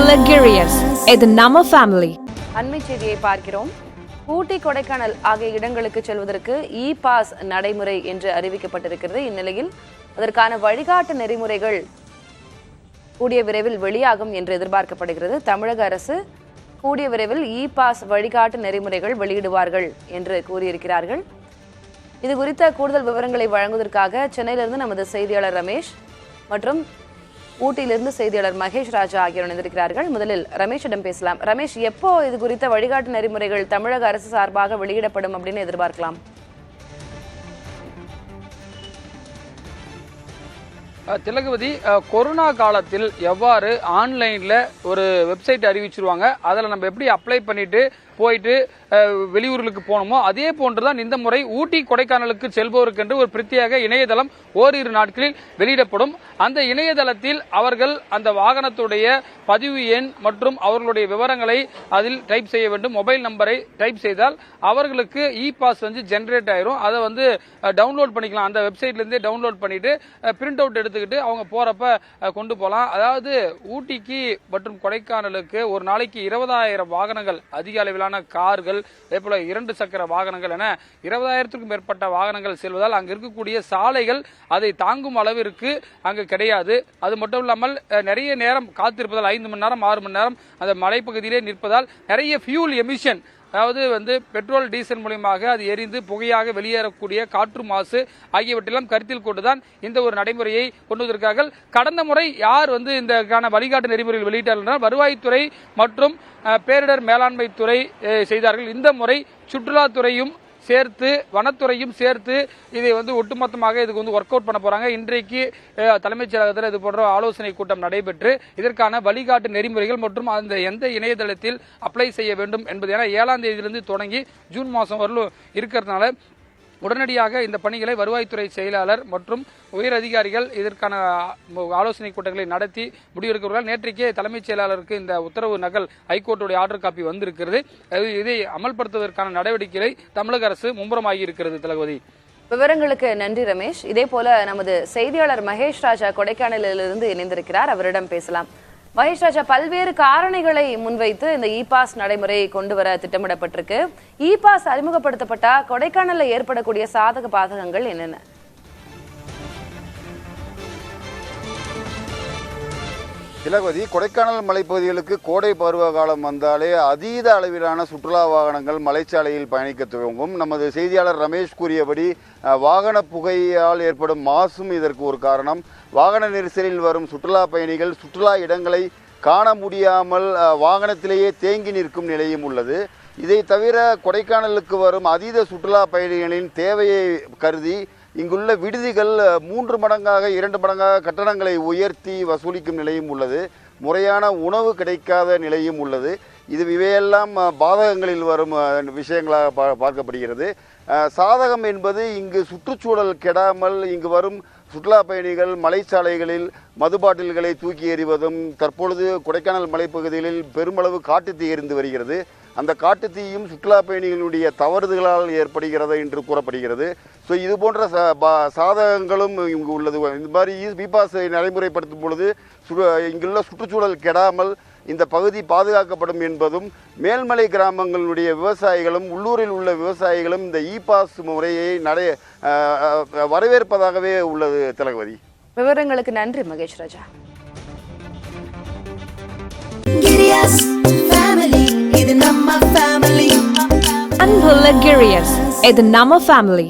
Luxurious. இது நம்ம family. அண்மை செய்தியை பார்க்கிறோம். ஊட்டி, கொடைக்கானல் ஆகிய இடங்களுக்கு செல்வதற்கு இ பாஸ் நடைமுறை என்று அறிவிக்கப்பட்டிருக்கிறது. இந்நிலையில் அதற்கான வழிகாட்டு நெறிமுறைகள் கூடிய விரைவில் வெளியாகும் என்று எதிர்பார்க்கப்படுகிறது. தமிழக அரசு கூடிய விரைவில் இ பாஸ் வழிகாட்டு நெறிமுறைகள் வெளியிடுவார்கள் என்று கூறியிருக்கிறார்கள். இது குறித்த கூடுதல் விவரங்களை வழங்குவதற்காக சென்னையிலிருந்து நமது செய்தியாளர் ரமேஷ் மற்றும் ஊட்டியிலிருந்து செய்தியாளர் மகேஷ் ராஜா ஆகியோர் இணைந்திருக்கிறார்கள். முதலில் ரமேஷிடம் பேசலாம். ரமேஷ், எப்போ இது குறித்த வழிகாட்டு நெறிமுறைகள் தமிழக அரசு சார்பாக வெளியிடப்படும் அப்படின்னு எதிர்பார்க்கலாம்? திலகவதி, கொரோனா காலத்தில் எவ்வாறு ஆன்லைனில் ஒரு வெப்சைட் அறிவிச்சிருவாங்க, அதில் நம்ம எப்படி அப்ளை பண்ணிட்டு போயிட்டு வெளியூர்களுக்கு போனோமோ அதே போன்றுதான் இந்த முறை ஊட்டி, கொடைக்கானலுக்கு செல்பவருக்கென்று ஒரு பிரத்யேக இணையதளம் ஓரிரு நாட்களில் வெளியிடப்படும். அந்த இணையதளத்தில் அவர்கள் அந்த வாகனத்துடைய பதிவு எண் மற்றும் அவர்களுடைய விவரங்களை அதில் டைப் செய்ய வேண்டும். மொபைல் நம்பரை டைப் செய்தால் அவர்களுக்கு இ பாஸ் ஜெனரேட் ஆயிரும். அதை டவுன்லோட் பண்ணிக்கலாம். அந்த வெப்சைட்ல இருந்தே டவுன்லோட் பண்ணிட்டு பிரிண்ட் அவுட் எடுத்துக்கிட்டு அவங்க போறப்ப கொண்டு போகலாம். அதாவது ஊட்டிக்கு மற்றும் கொடைக்கானலுக்கு ஒரு நாளைக்கு 20,000 வாகனங்கள், அதிக அளவிலான கார்கள், அதே போல 2 சக்கர வாகனங்கள் என 20,000க்கும் மேற்பட்ட வாகனங்கள் செல்வதால் அங்கு இருக்கக்கூடிய சாலைகள் அதை தாங்கும் அளவிற்கு அங்கு கிடையாது. அது மட்டும் இல்லாமல் நிறைய நேரம் காத்திருப்பதால் 5 மணி நேரம் 6 மணி நேரம் அந்த மலைப்பகுதியிலே நிற்பதால் நிறைய ஃபியூல் எமிஷன், அதாவது பெட்ரோல் டீசல் மூலமாக அது எரிந்து புகையாக வெளியேறக்கூடிய காற்று மாசு ஆகியவற்றெல்லாம் கருத்தில் கொண்டுதான் இந்த ஒரு நடைமுறையை கொண்டு வந்திருக்கார்கள். கடந்த முறை யார் இதற்கான வழிகாட்டு நெறிமுறைகள் வெளியிட்டார்கள் என்றால் வருவாய்த்துறை மற்றும் பேரிடர் மேலாண்மை துறை செய்தார்கள். இந்த முறை சுற்றுலாத்துறையும் சேர்த்து, வனத்துறையும் சேர்த்து இதை ஒட்டுமொத்தமாக இதுக்கு ஒர்க் அவுட் பண்ண போறாங்க. இன்றைக்கு தலைமைச் செயலகத்தில் இது போன்ற ஆலோசனை கூட்டம் நடைபெற்று இதற்கான வழிகாட்டு நெறிமுறைகள் மற்றும் அந்த எந்த இணையதளத்தில் அப்ளை செய்ய வேண்டும் என்பது, ஏன்னா 7ஆம் தேதியிலிருந்து தொடங்கி ஜூன் மாதம் வரலும் இருக்கிறதுனால உடனடியாக இந்த பணிகளை வருவாய்த்துறை செயலாளர் மற்றும் உயர் அதிகாரிகள் இதற்கான ஆலோசனை கூட்டங்களை நடத்தி முடிவெடுக்கிறார்கள். நேற்றைக்கே தலைமைச் செயலாளருக்கு இந்த உத்தரவு நகல் ஹைகோர்ட்டுடைய ஆர்டர் காப்பி வந்திருக்கிறது. இதை அமல்படுத்துவதற்கான நடவடிக்கைகளை தமிழக அரசு மும்முரமாகி இருக்கிறது. திலகவதி, விவரங்களுக்கு நன்றி ரமேஷ். இதே போல நமது செய்தியாளர் மகேஷ் ராஜா கொடைக்கானலிலிருந்து இணைந்திருக்கிறார். அவரிடம் பேசலாம். மகேஷ் ராஜா, பல்வேறு காரணிகளை முன்வைத்து இந்த இ பாஸ் நடைமுறை கொண்டு வர திட்டமிடப்பட்டிருக்கு. இ பாஸ் அறிமுகப்படுத்தப்பட்டா கொடைக்கானல்ல ஏற்படக்கூடிய சாதக பாதகங்கள் என்னென்ன? திலகவதி, கொடைக்கானல் மலைப்பகுதிகளுக்கு கோடை பருவ காலம் வந்தாலே அதீத அளவிலான சுற்றுலா வாகனங்கள் மலைச்சாலையில் பயணிக்க துவங்கும். நமது செய்தியாளர் ரமேஷ் கூறியபடி வாகன புகையால் ஏற்படும் மாசும் இதற்கு ஒரு காரணம். வாகன நெரிசலில் வரும் சுற்றுலா பயணிகள் சுற்றுலா இடங்களை காண முடியாமல் வாகனத்திலேயே தேங்கி நிற்கும் நிலையும் உள்ளது. இதை தவிர கொடைக்கானலுக்கு வரும் அதீத சுற்றுலா பயணிகளின் தேவையை கருதி இங்குள்ள விடுதிகள் 3 மடங்காக 2 மடங்காக கட்டணங்களை உயர்த்தி வசூலிக்கும் நிலையும் உள்ளது. முறையான உணவு கிடைக்காத நிலையும் உள்ளது. இவையெல்லாம் பாதகங்களில் வரும் விஷயங்களாக பார்க்கப்படுகிறது. சாதகம் என்பது இங்கு சுற்றுச்சூழல் கெடாமல் இங்கு வரும் சுற்றுலா பயணிகள் மலைச்சாலைகளில் மதுபாட்டில்களை தூக்கி எறிவதும், தற்பொழுது கொடைக்கானல் மலைப்பகுதிகளில் பெருமளவு காட்டுத்தீ எரிந்து வருகிறது. அந்த காட்டுத்தீயும் சுற்றுலா பயணிகளுடைய தவறுதலால் ஏற்படுகிறது என்று கூறப்படுகிறது. ஸோ இது போன்ற சாதகங்களும் இங்கு உள்ளது. இந்த மாதிரி இ பாஸ் நடைமுறைப்படுத்தும் பொழுது இங்குள்ள சுற்றுச்சூழல் கெடாமல் இந்த பகுதி பாதுகாக்கப்படும் என்பதும், மேல்மலை கிராமங்களுடைய விவசாயிகளும் உள்ளூரில் உள்ள விவசாயிகளும் இந்த இ பாஸ் முறையை வரவேற்பதாகவே உள்ளது. திலகவதி, விவரங்களுக்கு நன்றி மகேஷ் ராஜா. அன்பு Luxurious. இது நம்ம ஃபேமிலி.